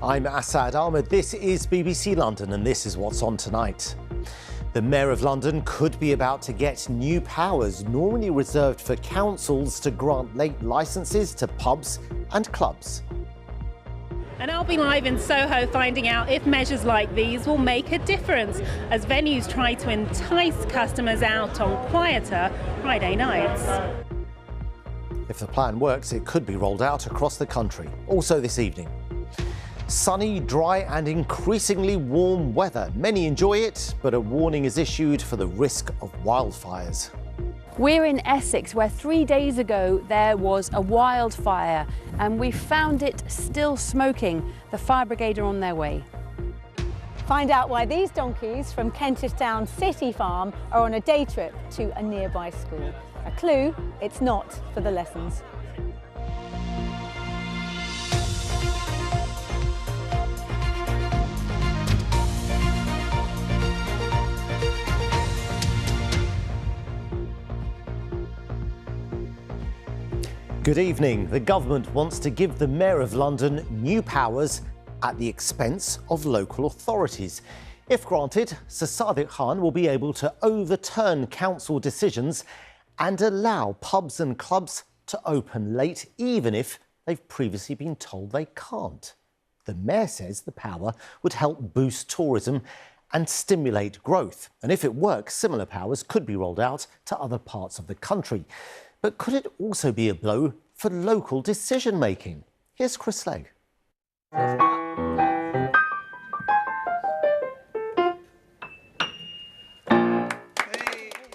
I'm Assad Ahmed. This is BBC London and this is what's on tonight. The Mayor of London could be about to get new powers normally reserved for councils to grant late licences to pubs and clubs. And I'll be live in Soho finding out if measures like these will make a difference as venues try to entice customers out on quieter Friday nights. If the plan works, it could be rolled out across the country. Also this evening, sunny, dry and increasingly warm weather. Many enjoy it, but a warning is issued for the risk of wildfires. We're in Essex, where 3 days ago there was a wildfire and we found it still smoking. The fire brigade are on their way. Find out why these donkeys from Kentish Town City Farm are on a day trip to a nearby school. A clue, it's not for the lessons. Good evening. The government wants to give the Mayor of London new powers at the expense of local authorities. If granted, Sir Sadiq Khan will be able to overturn council decisions and allow pubs and clubs to open late, even if they've previously been told they can't. The Mayor says the power would help boost tourism and stimulate growth. And if it works, similar powers could be rolled out to other parts of the country. But could it also be a blow for local decision-making? Here's Chris Legg.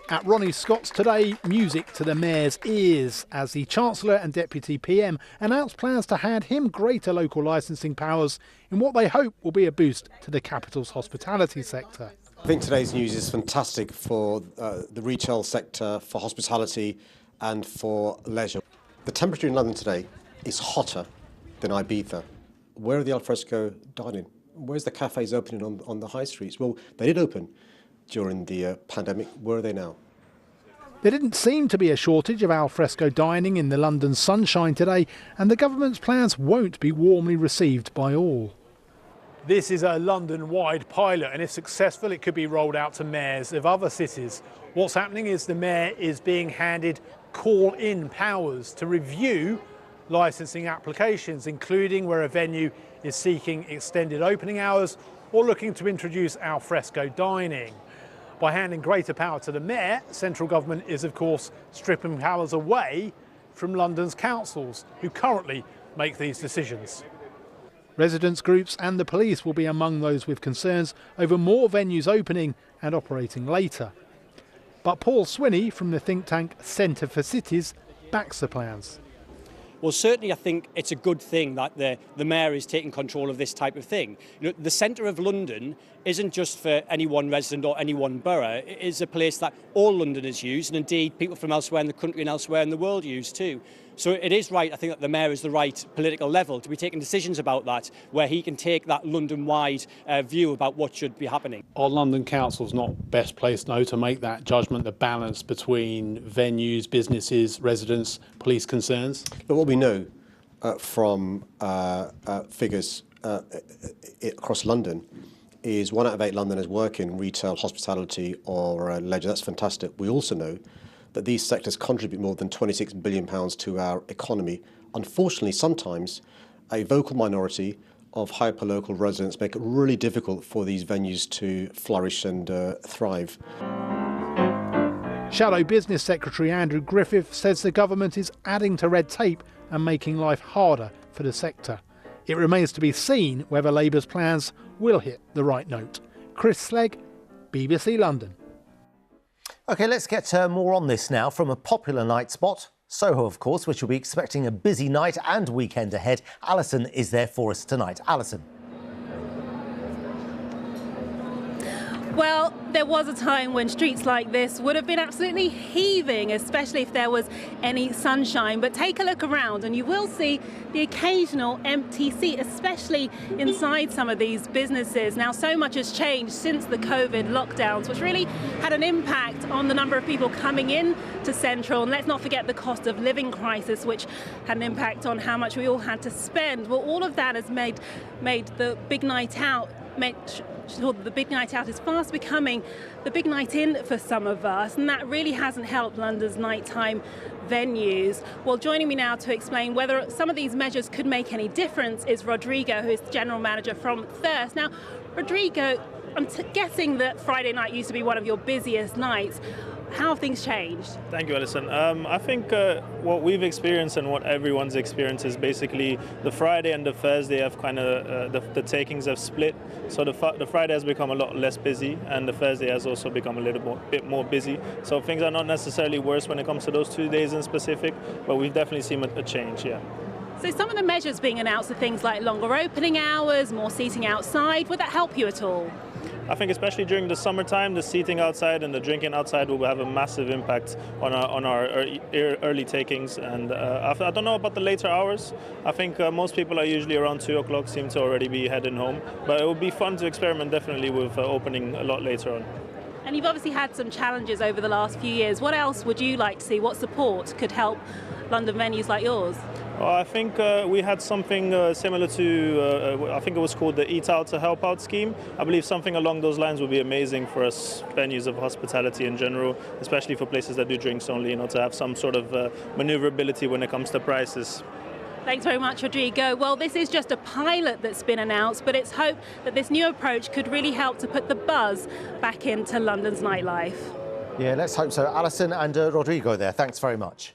At Ronnie Scott's today, music to the Mayor's ears as the Chancellor and Deputy PM announced plans to hand him greater local licensing powers in what they hope will be a boost to the capital's hospitality sector. I think today's news is fantastic for the retail sector, for hospitality and for leisure. The temperature in London today is hotter than Ibiza. Where are the alfresco dining? Where's the cafes opening on the high streets? Well, they did open during the pandemic. Where are they now? There didn't seem to be a shortage of alfresco dining in the London sunshine today, and the government's plans won't be warmly received by all. This is a London-wide pilot, and if successful, it could be rolled out to mayors of other cities. What's happening is the mayor is being handed call-in powers to review licensing applications, including where a venue is seeking extended opening hours or looking to introduce alfresco dining. By handing greater power to the mayor, central government is, of course, stripping powers away from London's councils, who currently make these decisions. Residents' groups and the police will be among those with concerns over more venues opening and operating later. But Paul Swinney from the think tank Centre for Cities backs the plans. Well, certainly I think it's a good thing that the Mayor is taking control of this type of thing. You know, the centre of London isn't just for any one resident or any one borough. It is a place that all Londoners use, and indeed people from elsewhere in the country and elsewhere in the world use too. So it is right, I think, that the Mayor is the right political level to be taking decisions about that, where he can take that London-wide view about what should be happening. Are London councils not best placed now to make that judgment, the balance between venues, businesses, residents, police concerns? But what we know from figures across London is 1 out of 8 Londoners work in retail, hospitality or leisure. That's fantastic. We also know that these sectors contribute more than £26 billion to our economy. Unfortunately, sometimes a vocal minority of hyper-local residents make it really difficult for these venues to flourish and thrive. Shadow Business Secretary Andrew Griffith says the government is adding to red tape and making life harder for the sector. It remains to be seen whether Labour's plans will hit the right note. Chris Slegg, BBC London. OK, let's get more on this now from a popular night spot, Soho, of course, which will be expecting a busy night and weekend ahead. Alison is there for us tonight. Alison. Well, there was a time when streets like this would have been absolutely heaving, especially if there was any sunshine. But take a look around and you will see the occasional empty seat, especially inside some of these businesses. Now, so much has changed since the COVID lockdowns, which really had an impact on the number of people coming in to Central. And let's not forget the cost of living crisis, which had an impact on how much we all had to spend. Well, all of that has made the big night out, the big night out is fast becoming the big night in for some of us, and that really hasn't helped London's nighttime venues. Well, joining me now to explain whether some of these measures could make any difference is Rodrigo, who is the General Manager from Thirst. Now, Rodrigo, I'm guessing that Friday night used to be one of your busiest nights. How have things changed? Thank you, Alison. I think what we've experienced and what everyone's experienced is basically the Friday and the Thursday have kind of, the takings have split. So the Friday has become a lot less busy and the Thursday has also become a bit more busy. So things are not necessarily worse when it comes to those 2 days in specific, but we've definitely seen a change, yeah. So some of the measures being announced are things like longer opening hours, more seating outside. Would that help you at all? I think especially during the summertime, the seating outside and the drinking outside will have a massive impact on our early takings. And I don't know about the later hours. I think most people are usually around 2 o'clock, seem to already be heading home. But it would be fun to experiment definitely with opening a lot later on. And you've obviously had some challenges over the last few years. What else would you like to see? What support could help London venues like yours? Well, I think we had something similar to, I think it was called the Eat Out to Help Out scheme. I believe something along those lines would be amazing for us venues of hospitality in general, especially for places that do drinks only, to have some sort of maneuverability when it comes to prices. Thanks very much, Rodrigo. Well, this is just a pilot that's been announced, but it's hoped that this new approach could really help to put the buzz back into London's nightlife. Yeah, let's hope so. Alison and Rodrigo there, thanks very much.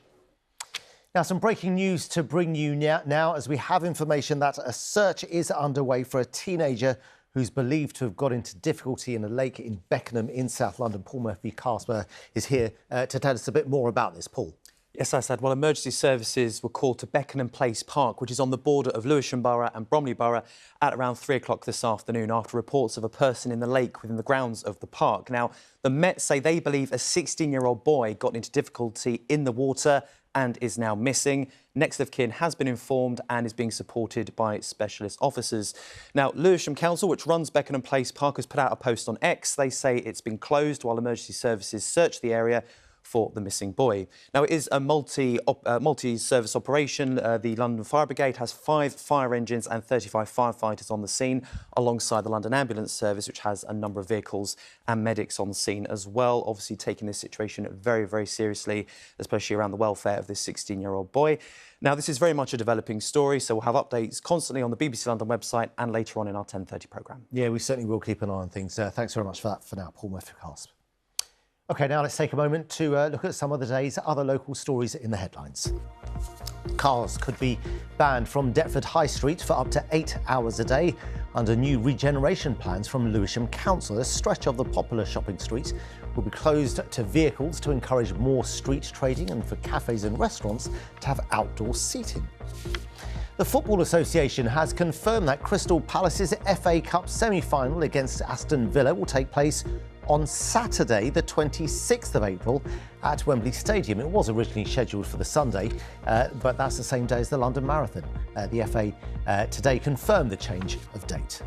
Now, some breaking news to bring you now as we have information that a search is underway for a teenager who's believed to have got into difficulty in a lake in Beckenham in South London. Paul Murphy-Casper is here to tell us a bit more about this. Paul. Yes, I said. Well, emergency services were called to Beckenham Place Park, which is on the border of Lewisham Borough and Bromley Borough, at around 3 o'clock this afternoon after reports of a person in the lake within the grounds of the park. Now, the Met say they believe a 16-year-old boy got into difficulty in the water and is now missing. Next of kin has been informed and is being supported by specialist officers. Now, Lewisham Council, which runs Beckenham Place Park, has put out a post on X. They say it's been closed while emergency services search the area for the missing boy. Now, it is a multi-service operation. The London Fire Brigade has 5 fire engines and 35 firefighters on the scene, alongside the London Ambulance Service, which has a number of vehicles and medics on the scene as well, obviously taking this situation very, very seriously, especially around the welfare of this 16-year-old boy. Now, this is very much a developing story, so we'll have updates constantly on the BBC London website and later on in our 10:30 programme. Yeah, we certainly will keep an eye on things. Thanks very much for that for now, Paul Murphy-Casper. OK, now let's take a moment to look at some of the day's other local stories in the headlines. Cars could be banned from Deptford High Street for up to 8 hours a day under new regeneration plans from Lewisham Council. A stretch of the popular shopping street will be closed to vehicles to encourage more street trading and for cafes and restaurants to have outdoor seating. The Football Association has confirmed that Crystal Palace's FA Cup semi-final against Aston Villa will take place on Saturday, the 26th of April at Wembley Stadium. It was originally scheduled for the Sunday, but that's the same day as the London Marathon. The FA today confirmed the change of date.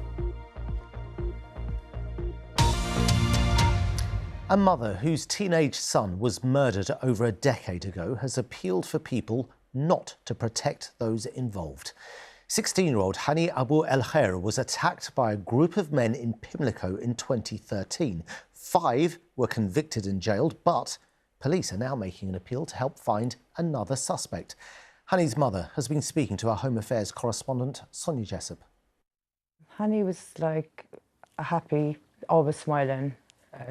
A mother whose teenage son was murdered over a decade ago has appealed for people not to protect those involved. 16-year-old Hani Abu El Khair was attacked by a group of men in Pimlico in 2013. 5 were convicted and jailed, but police are now making an appeal to help find another suspect. Hani's mother has been speaking to our Home Affairs correspondent, Sonia Jessup. Hani was like a happy, always smiling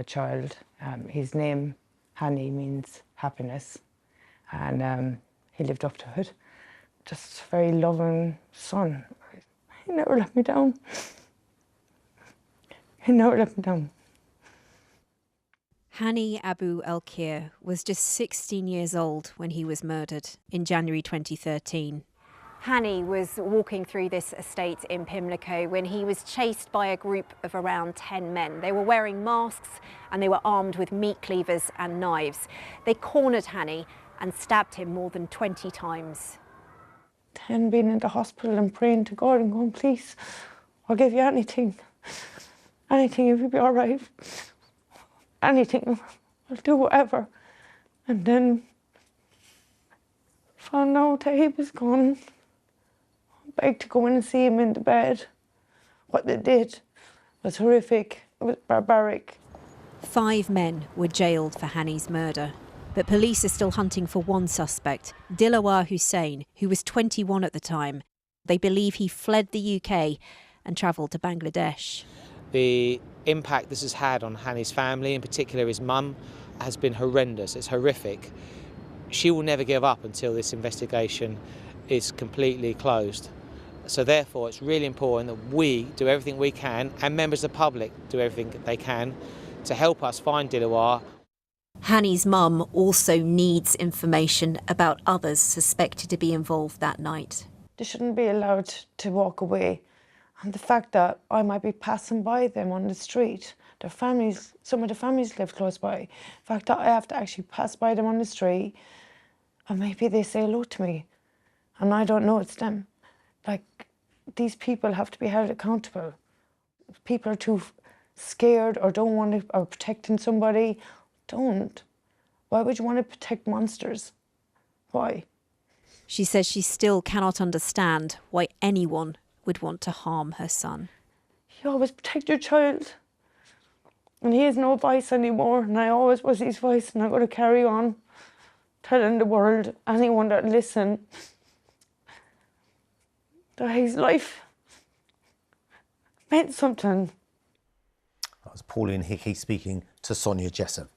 child. His name, Hani, means happiness, and he lived up to it. Just a very loving son. He never let me down. He never let me down. Hani Abu El Khair was just 16 years old when he was murdered in January 2013. Hanny was walking through this estate in Pimlico when he was chased by a group of around 10 men. They were wearing masks and they were armed with meat cleavers and knives. They cornered Hanny and stabbed him more than 20 times. Then being in the hospital and praying to God and going, please, I'll give you anything. Anything if you'll be all right. Anything, I'll do whatever. And then found out that he was gone. I begged to go in and see him in the bed. What they did was horrific, it was barbaric. 5 men were jailed for Hanny's murder, but police are still hunting for one suspect, Dilawar Hussain, who was 21 at the time. They believe he fled the UK and travelled to Bangladesh. The impact this has had on Hanny's family, in particular his mum, has been horrendous. It's horrific. She will never give up until this investigation is completely closed. So therefore it's really important that we do everything we can, and members of the public do everything they can to help us find Dilawar. Hanny's mum also needs information about others suspected to be involved that night. They shouldn't be allowed to walk away. And the fact that I might be passing by them on the street, their families, some of the families live close by. The fact that I have to actually pass by them on the street and maybe they say hello to me and I don't know it's them. Like, these people have to be held accountable. If people are too scared or don't want to, or protecting somebody, don't. Why would you want to protect monsters? Why? She says she still cannot understand why anyone would want to harm her son. You always protect your child. And he has no voice anymore, and I always was his voice, and I've got to carry on, telling the world, anyone that listen, that his life meant something. That was Pauline Hickey speaking to Sonia Jessup.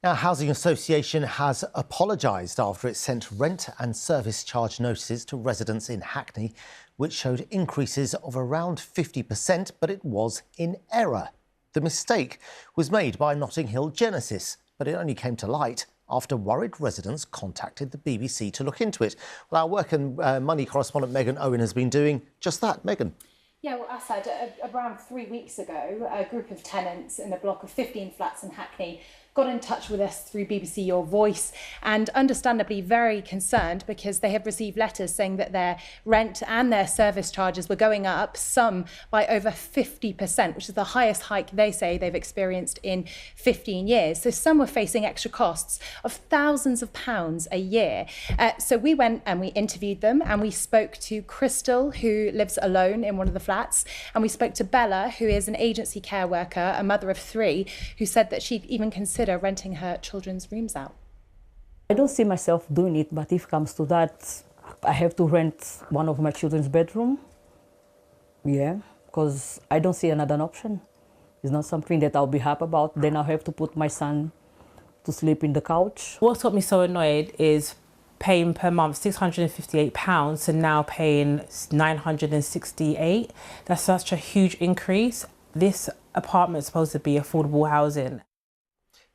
Now, Housing Association has apologised after it sent rent and service charge notices to residents in Hackney, which showed increases of around 50%, but it was in error. The mistake was made by Notting Hill Genesis, but it only came to light after worried residents contacted the BBC to look into it. Well, our Work and Money correspondent Megan Owen has been doing just that. Megan. Yeah, well, Assad, around 3 weeks ago, a group of tenants in a block of 15 flats in Hackney got in touch with us through BBC Your Voice, and understandably very concerned because they had received letters saying that their rent and their service charges were going up, some by over 50%, which is the highest hike they say they've experienced in 15 years. So some were facing extra costs of thousands of pounds a year. So we went and we interviewed them, and we spoke to Crystal, who lives alone in one of the flats, and we spoke to Bella, who is an agency care worker, a mother of 3, who said that she'd even consider renting her children's rooms out. I don't see myself doing it, but if it comes to that, I have to rent one of my children's bedroom. Yeah, because I don't see another option. It's not something that I'll be happy about. Then I'll have to put my son to sleep in the couch. What's got me so annoyed is paying per month £658 and now paying £968. That's such a huge increase. This apartment is supposed to be affordable housing.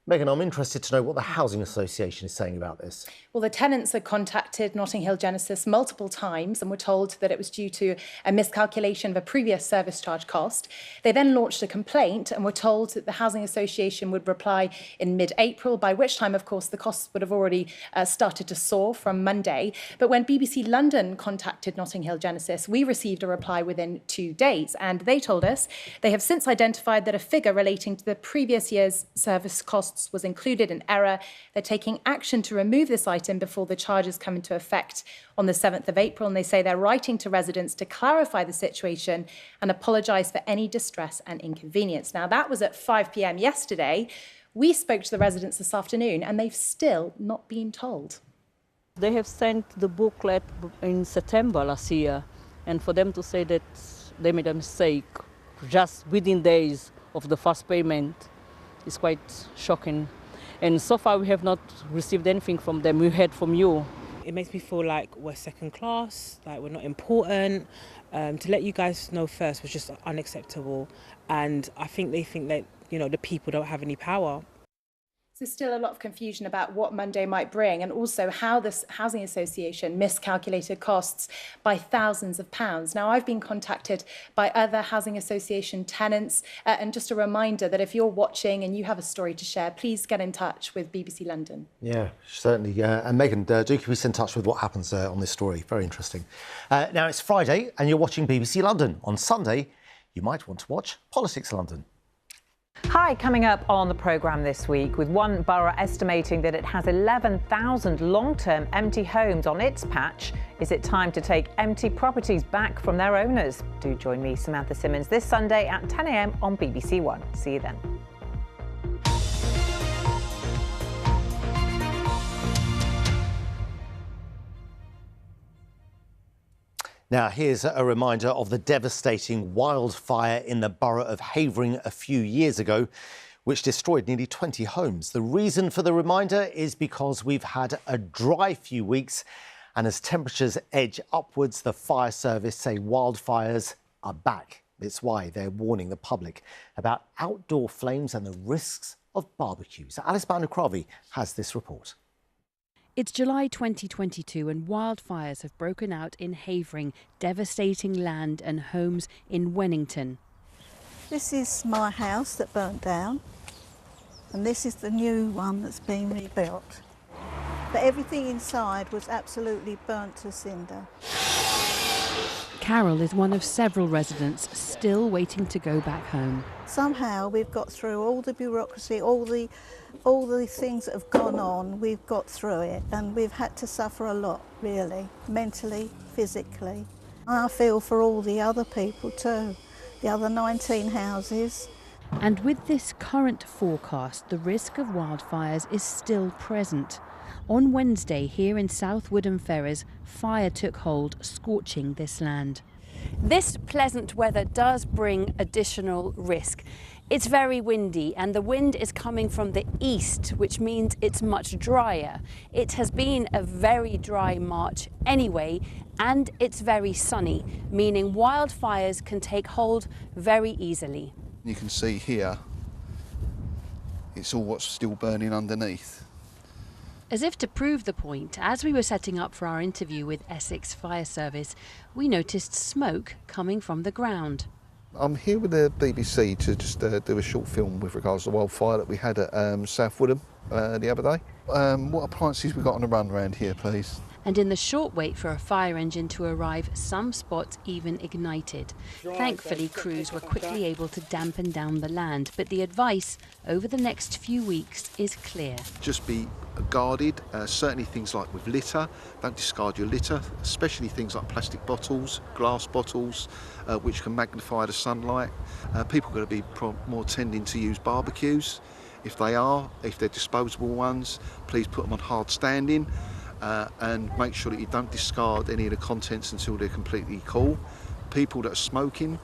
Megan, I'm interested to know what the Housing Association is saying about this. Well, the tenants had contacted Notting Hill Genesis multiple times and were told that it was due to a miscalculation of a previous service charge cost. They then launched a complaint and were told that the Housing Association would reply in mid-April, by which time, of course, the costs would have already started to soar from Monday. But when BBC London contacted Notting Hill Genesis, we received a reply within 2 days, and they told us they have since identified that a figure relating to the previous year's service costs was included in error. They're taking action to remove this item before the charges come into effect on the 7th of April. And they say they're writing to residents to clarify the situation and apologise for any distress and inconvenience. Now, that was at 5 p.m. yesterday. We spoke to the residents this afternoon and they've still not been told. They have sent the booklet in September last year, and for them to say that they made a mistake just within days of the first payment is quite shocking. And so far we have not received anything from them. We heard from you. It makes me feel like we're second class, like we're not important. To let you guys know first was just unacceptable. And I think they think that, you know, the people don't have any power. There's still a lot of confusion about what Monday might bring, and also how this housing association miscalculated costs by thousands of pounds. Now, I've been contacted by other housing association tenants, and just a reminder that if you're watching and you have a story to share, please get in touch with BBC London. Yeah, certainly. And Megan, do keep us in touch with what happens on this story. Very interesting. Now, it's Friday and you're watching BBC London. On Sunday, you might want to watch Politics London. Hi, coming up on the programme this week, with one borough estimating that it has 11,000 long-term empty homes on its patch. Is it time to take empty properties back from their owners? Do join me, Samantha Simmons, this Sunday at 10 a.m. on BBC One. See you then. Now, here's a reminder of the devastating wildfire in the borough of Havering a few years ago, which destroyed nearly 20 homes. The reason for the reminder is because we've had a dry few weeks, and as temperatures edge upwards, the fire service say wildfires are back. It's why they're warning the public about outdoor flames and the risks of barbecues. Alice Banukravi has this report. It's July 2022 and wildfires have broken out in Havering, devastating land and homes in Wennington. This is my house that burnt down, and this is the new one that's been rebuilt. But everything inside was absolutely burnt to cinder. Carol is one of several residents still waiting to go back home. Somehow we've got through all the bureaucracy, all the things that have gone on, we've got through it, and we've had to suffer a lot, really, mentally, physically. I feel for all the other people too, the other 19 houses. And with this current forecast, the risk of wildfires is still present. On Wednesday, here in South Woodham Ferrers, fire took hold, scorching this land. This pleasant weather does bring additional risk. It's very windy and the wind is coming from the east, which means it's much drier. It has been a very dry March anyway, and it's very sunny, meaning wildfires can take hold very easily. You can see here, it's all what's still burning underneath. As if to prove the point, as we were setting up for our interview with Essex Fire Service, we noticed smoke coming from the ground. I'm here with the BBC to just do a short film with regards to the wildfire that we had at South Woodham the other day. What appliances we got on the run around here, please? And in the short wait for a fire engine to arrive, some spots even ignited. Thankfully, crews were quickly able to dampen down the land, but the advice over the next few weeks is clear. Just be guarded, certainly things like with litter. Don't discard your litter, especially things like plastic bottles, glass bottles, which can magnify the sunlight. People are going to be more tending to use barbecues. If they're disposable ones, please put them on hard standing. And make sure that you don't discard any of the contents until they're completely cool. People that are smoking,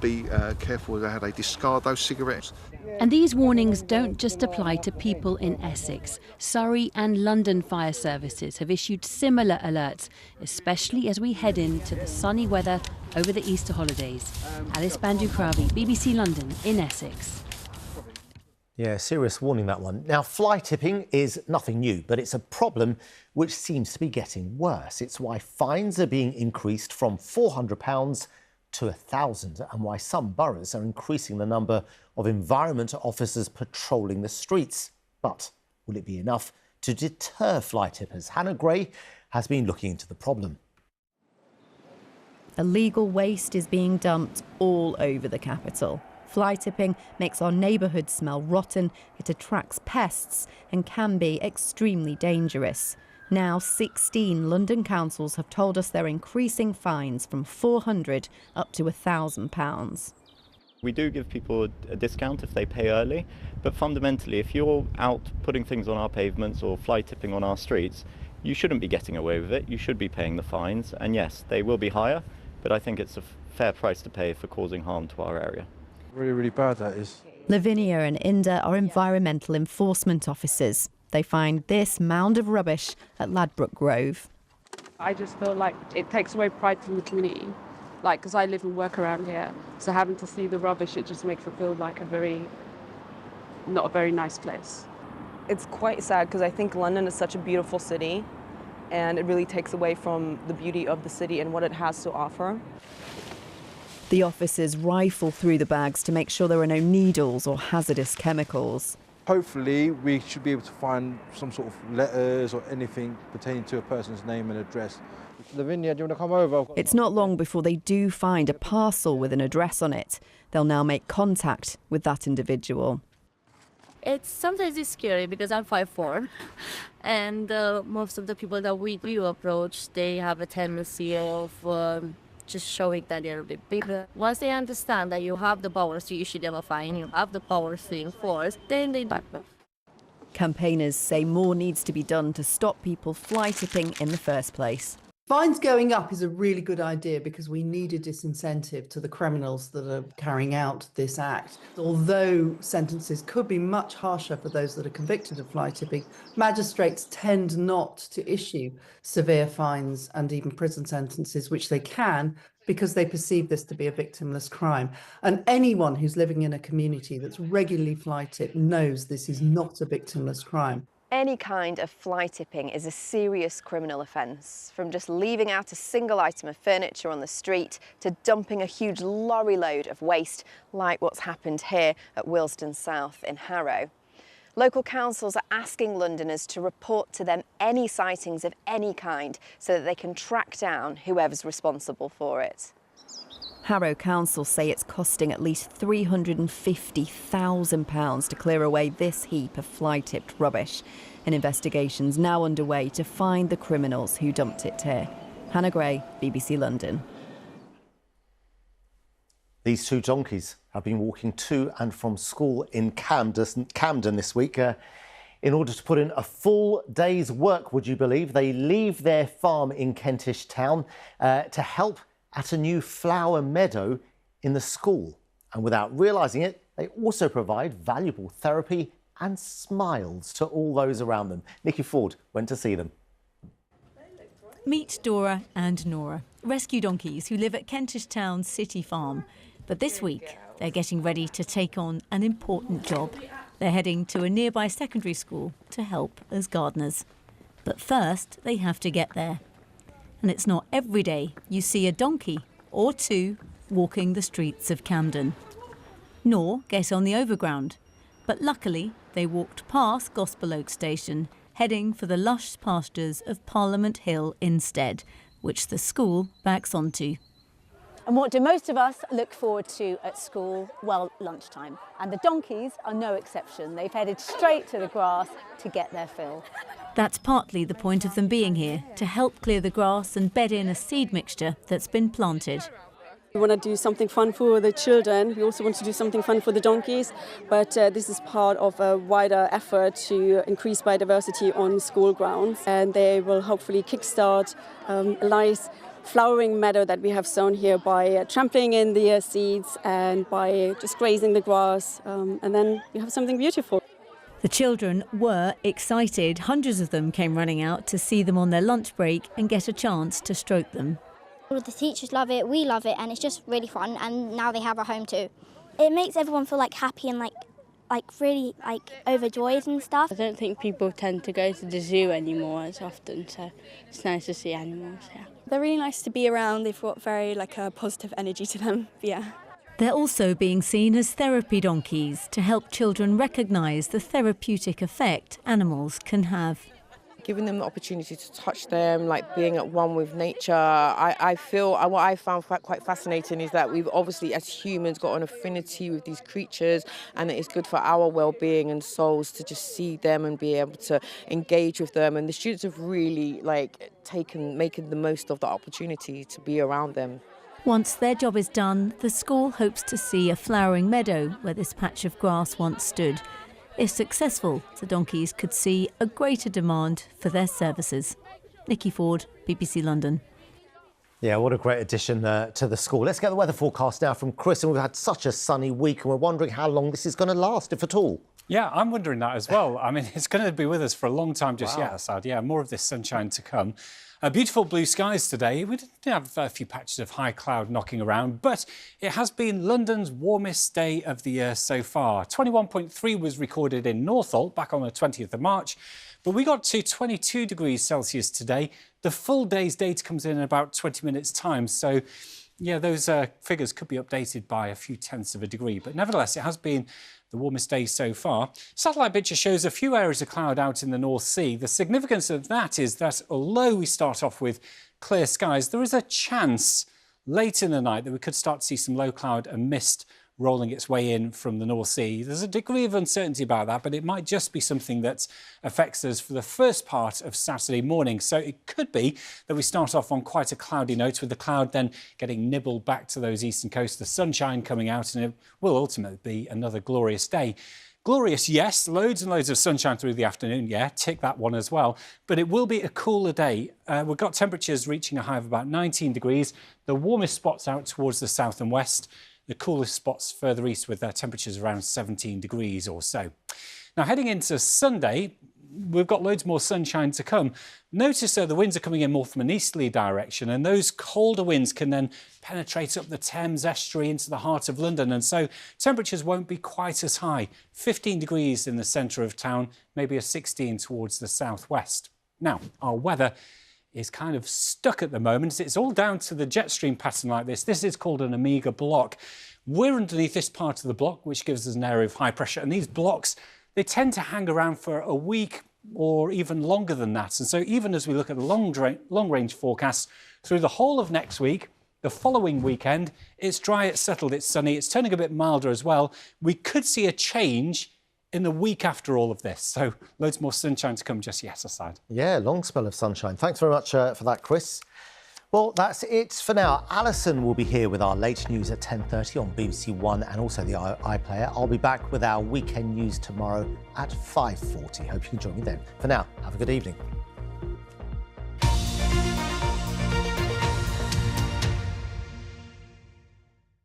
be careful with how they discard those cigarettes. And these warnings don't just apply to people in Essex. Surrey and London fire services have issued similar alerts, especially as we head into the sunny weather over the Easter holidays. Alice Bandukravi, BBC London in Essex. Yeah, serious warning, that one. Now, fly tipping is nothing new, but it's a problem which seems to be getting worse. It's why fines are being increased from £400 to £1,000, and why some boroughs are increasing the number of environment officers patrolling the streets. But will it be enough to deter fly tippers? Hannah Gray has been looking into the problem. Illegal waste is being dumped all over the capital. Fly tipping makes our neighbourhood smell rotten, it attracts pests and can be extremely dangerous. Now 16 London councils have told us they're increasing fines from £400 up to £1,000. We do give people a discount if they pay early, but fundamentally if you're out putting things on our pavements or fly tipping on our streets, you shouldn't be getting away with it. You should be paying the fines, and yes, they will be higher, but I think it's a fair price to pay for causing harm to our area. Really, really bad, that is. Lavinia and Inda are environmental enforcement officers. They find this mound of rubbish at Ladbroke Grove. I just feel like it takes away pride from the community. Like, because I live and work around here, so having to see the rubbish, it just makes it feel like not a very nice place. It's quite sad because I think London is such a beautiful city and it really takes away from the beauty of the city and what it has to offer. The officers rifle through the bags to make sure there are no needles or hazardous chemicals. Hopefully we should be able to find some sort of letters or anything pertaining to a person's name and address. Lavinia, do you want to come over? It's not long before they do find a parcel with an address on it. They'll now make contact with that individual. Sometimes it's scary because I'm 5'4", and most of the people that we do approach, they have a tendency of just showing that they're a bit bigger. Once they understand that you have the powers to issue them a fine, you have the powers to enforce, then they back them. Campaigners say more needs to be done to stop people fly tipping in the first place. Fines going up is a really good idea because we need a disincentive to the criminals that are carrying out this act. Although sentences could be much harsher for those that are convicted of fly tipping, magistrates tend not to issue severe fines and even prison sentences, which they can because they perceive this to be a victimless crime. And anyone who's living in a community that's regularly fly tipped knows this is not a victimless crime. Any kind of fly tipping is a serious criminal offence, from just leaving out a single item of furniture on the street to dumping a huge lorry load of waste, like what's happened here at Willesden South in Harrow. Local councils are asking Londoners to report to them any sightings of any kind so that they can track down whoever's responsible for it. Harrow Council say it's costing at least £350,000 to clear away this heap of fly-tipped rubbish. An investigation's now underway to find the criminals who dumped it here. Hannah Gray, BBC London. These two donkeys have been walking to and from school in Camden this week. In order to put in a full day's work, would you believe? They leave their farm in Kentish Town to help at a new flower meadow in the school. And without realising it, they also provide valuable therapy and smiles to all those around them. Nikki Ford went to see them. Meet Dora and Nora, rescue donkeys who live at Kentish Town's City Farm. But this week, they're getting ready to take on an important job. They're heading to a nearby secondary school to help as gardeners. But first, they have to get there. And it's not every day you see a donkey or two walking the streets of Camden, nor get on the overground. But luckily, they walked past Gospel Oak Station, heading for the lush pastures of Parliament Hill instead, which the school backs onto. And what do most of us look forward to at school? Well, lunchtime. And the donkeys are no exception. They've headed straight to the grass to get their fill. That's partly the point of them being here, to help clear the grass and bed in a seed mixture that's been planted. We want to do something fun for the children. We also want to do something fun for the donkeys, but this is part of a wider effort to increase biodiversity on school grounds, and they will hopefully kickstart a nice flowering meadow that we have sown here by trampling in the seeds and by just grazing the grass, and then we have something beautiful. The children were excited. Hundreds of them came running out to see them on their lunch break and get a chance to stroke them. All of the teachers love it, we love it, and it's just really fun, and now they have a home too. It makes everyone feel like happy and like really overjoyed and stuff. I don't think people tend to go to the zoo anymore as often, so it's nice to see animals, yeah. They're really nice to be around. They've got very a positive energy to them, yeah. They're also being seen as therapy donkeys to help children recognise the therapeutic effect animals can have. Giving them the opportunity to touch them, like being at one with nature. I feel what I found quite fascinating is that we've obviously as humans got an affinity with these creatures, and it is good for our well-being and souls to just see them and be able to engage with them. And the students have really making the most of the opportunity to be around them. Once their job is done, the school hopes to see a flowering meadow where this patch of grass once stood. If successful, the donkeys could see a greater demand for their services. Nikki Ford, BBC London. Yeah, what a great addition to the school. Let's get the weather forecast now from Chris. And we've had such a sunny week and we're wondering how long this is going to last, if at all. Yeah, I'm wondering that as well. I mean, it's going to be with us for a long time just Wow. yet, Assad. Yeah, more of this sunshine to come. Beautiful blue skies today. We did have a few patches of high cloud knocking around, but it has been London's warmest day of the year so far. 21.3 was recorded in Northolt back on the 20th of March, but we got to 22 degrees Celsius today. The full day's data comes in about 20 minutes' time, so yeah, those figures could be updated by a few tenths of a degree, but nevertheless, it has been the warmest day so far. Satellite picture shows a few areas of cloud out in the North Sea. The significance of that is that although we start off with clear skies, there is a chance late in the night that we could start to see some low cloud and mist rolling its way in from the North Sea. There's a degree of uncertainty about that, but it might just be something that affects us for the first part of Saturday morning. So it could be that we start off on quite a cloudy note, with the cloud then getting nibbled back to those eastern coasts, the sunshine coming out, and it will ultimately be another glorious day. Glorious, yes, loads and loads of sunshine through the afternoon, yeah, tick that one as well. But it will be a cooler day. We've got temperatures reaching a high of about 19 degrees. The warmest spots out towards the south and west. The coolest spots further east with their temperatures around 17 degrees or so. Now, heading into Sunday, we've got loads more sunshine to come. Notice the winds are coming in more from an easterly direction, and those colder winds can then penetrate up the Thames estuary into the heart of London, and so temperatures won't be quite as high. 15 degrees in the centre of town, maybe a 16 towards the southwest. Now, our weather is kind of stuck at the moment. It's all down to the jet stream pattern like this. This is called an Omega block. We're underneath this part of the block, which gives us an area of high pressure. And these blocks, they tend to hang around for a week or even longer than that. And so even as we look at the long-range forecasts through the whole of next week, the following weekend, it's dry, it's settled, it's sunny, it's turning a bit milder as well. We could see a change in the week after all of this. So loads more sunshine to come just yet aside. Yeah, long spell of sunshine. Thanks very much for that, Chris. Well, that's it for now. Alison will be here with our late news at 10:30 on BBC One and also the iPlayer. I'll be back with our weekend news tomorrow at 5:40. Hope you can join me then. For now, have a good evening.